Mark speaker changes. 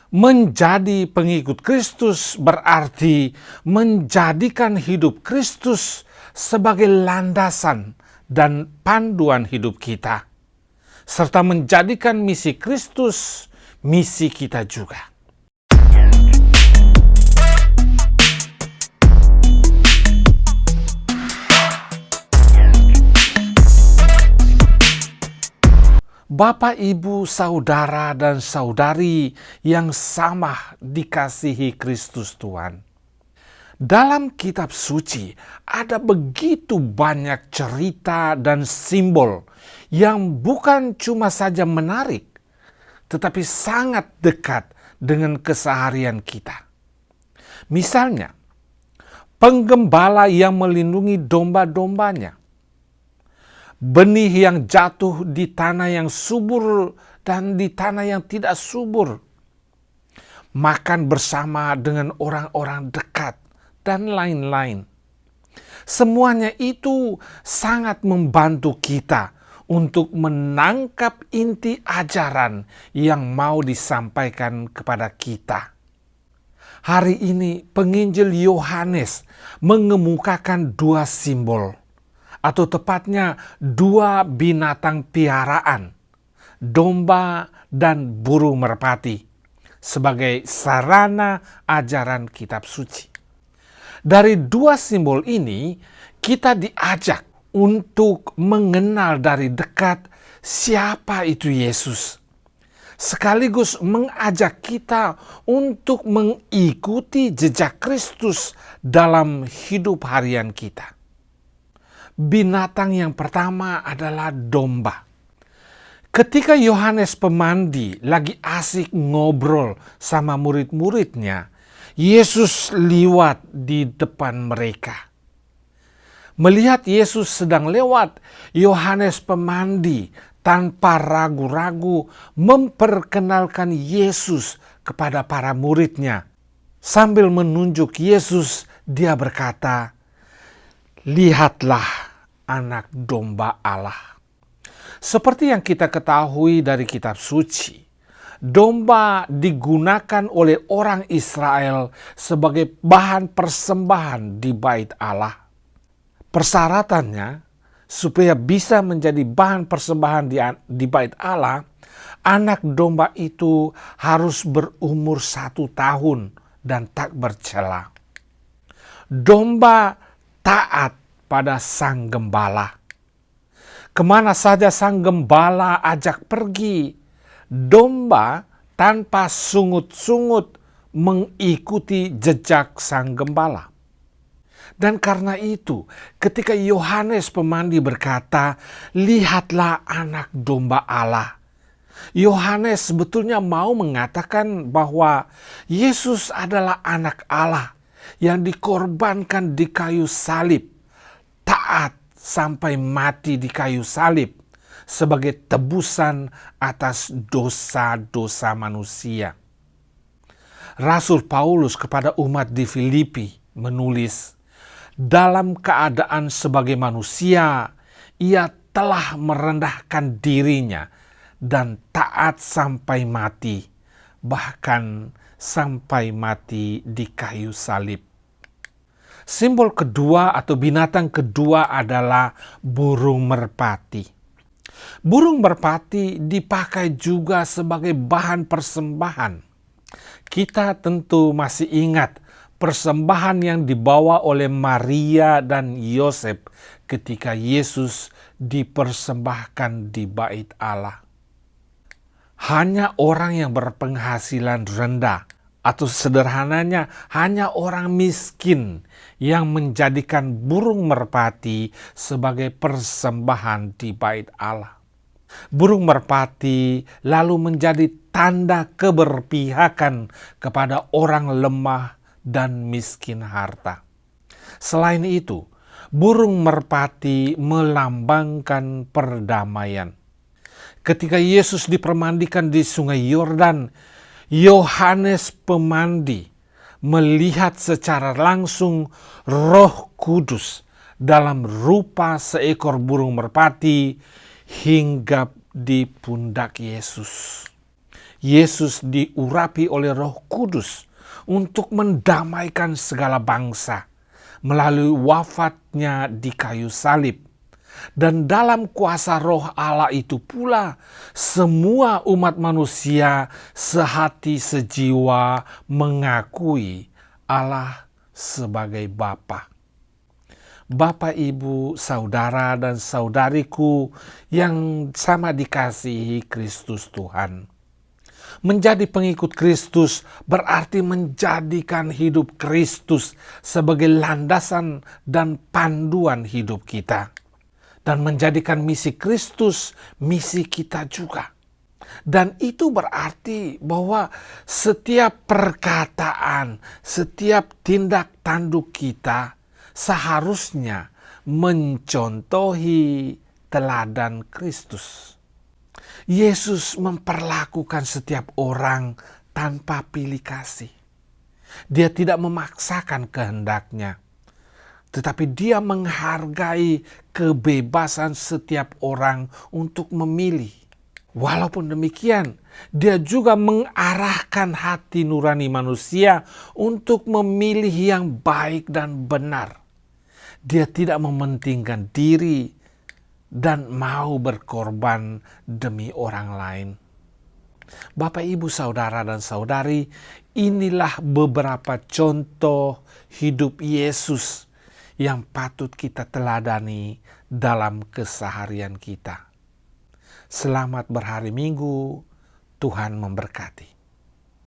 Speaker 1: Menjadi pengikut Kristus berarti menjadikan hidup Kristus sebagai landasan dan panduan hidup kita, serta menjadikan misi Kristus misi kita juga. Bapak, Ibu, saudara, dan saudari yang sama dikasihi Kristus Tuhan. Dalam kitab suci ada begitu banyak cerita dan simbol yang bukan cuma saja menarik, tetapi sangat dekat dengan keseharian kita. Misalnya, penggembala yang melindungi domba-dombanya, benih yang jatuh di tanah yang subur dan di tanah yang tidak subur, makan bersama dengan orang-orang dekat, dan lain-lain. Semuanya itu sangat membantu kita untuk menangkap inti ajaran yang mau disampaikan kepada kita. Hari ini penginjil Yohanes mengemukakan dua simbol, atau tepatnya dua binatang piaraan, domba dan burung merpati, sebagai sarana ajaran kitab suci. Dari dua simbol ini, kita diajak untuk mengenal dari dekat siapa itu Yesus, sekaligus mengajak kita untuk mengikuti jejak Kristus dalam hidup harian kita. Binatang yang pertama adalah domba. Ketika Yohanes Pemandi lagi asik ngobrol sama murid-muridnya, Yesus lewat di depan mereka. Melihat Yesus sedang lewat, Yohanes Pemandi tanpa ragu-ragu memperkenalkan Yesus kepada para muridnya. Sambil menunjuk Yesus, dia berkata, "Lihatlah anak domba Allah." Seperti yang kita ketahui dari kitab suci, domba digunakan oleh orang Israel sebagai bahan persembahan di bait Allah. Persyaratannya, supaya bisa menjadi bahan persembahan di bait Allah, anak domba itu harus berumur 1 tahun dan tak bercela. Domba taat pada sang gembala. Kemana saja sang gembala ajak pergi, domba tanpa sungut-sungut mengikuti jejak sang gembala. Dan karena itu, ketika Yohanes Pemandi berkata, "Lihatlah anak domba Allah," Yohanes sebetulnya mau mengatakan bahwa Yesus adalah anak Allah yang dikorbankan di kayu salib, taat sampai mati di kayu salib sebagai tebusan atas dosa-dosa manusia. Rasul Paulus kepada umat di Filipi menulis, dalam keadaan sebagai manusia, ia telah merendahkan dirinya dan taat sampai mati, bahkan sampai mati di kayu salib. Simbol kedua atau binatang kedua adalah burung merpati. Burung merpati dipakai juga sebagai bahan persembahan. Kita tentu masih ingat persembahan yang dibawa oleh Maria dan Yosef ketika Yesus dipersembahkan di bait Allah. Hanya orang yang berpenghasilan rendah, atau sederhananya hanya orang miskin yang menjadikan burung merpati sebagai persembahan di bait Allah. Burung merpati lalu menjadi tanda keberpihakan kepada orang lemah dan miskin harta. Selain itu, burung merpati melambangkan perdamaian. Ketika Yesus dipermandikan di Sungai Yordan, Yohanes Pemandi melihat secara langsung Roh Kudus dalam rupa seekor burung merpati hinggap di pundak Yesus. Yesus diurapi oleh Roh Kudus untuk mendamaikan segala bangsa melalui wafatnya di kayu salib. Dan dalam kuasa Roh Allah itu pula, semua umat manusia sehati sejiwa mengakui Allah sebagai Bapa. Bapak, Ibu, saudara, dan saudariku yang sama dikasihi Kristus Tuhan. Menjadi pengikut Kristus berarti menjadikan hidup Kristus sebagai landasan dan panduan hidup kita. Dan menjadikan misi Kristus misi kita juga. Dan itu berarti bahwa setiap perkataan, setiap tindak tanduk kita seharusnya mencontohi teladan Kristus. Yesus memperlakukan setiap orang tanpa pilih kasih. Dia tidak memaksakan kehendaknya, tetapi dia menghargai kebebasan setiap orang untuk memilih. Walaupun demikian, dia juga mengarahkan hati nurani manusia untuk memilih yang baik dan benar. Dia tidak mementingkan diri dan mau berkorban demi orang lain. Bapak, Ibu, saudara, dan saudari, inilah beberapa contoh hidup Yesus yang patut kita teladani dalam keseharian kita. Selamat berhari Minggu, Tuhan memberkati.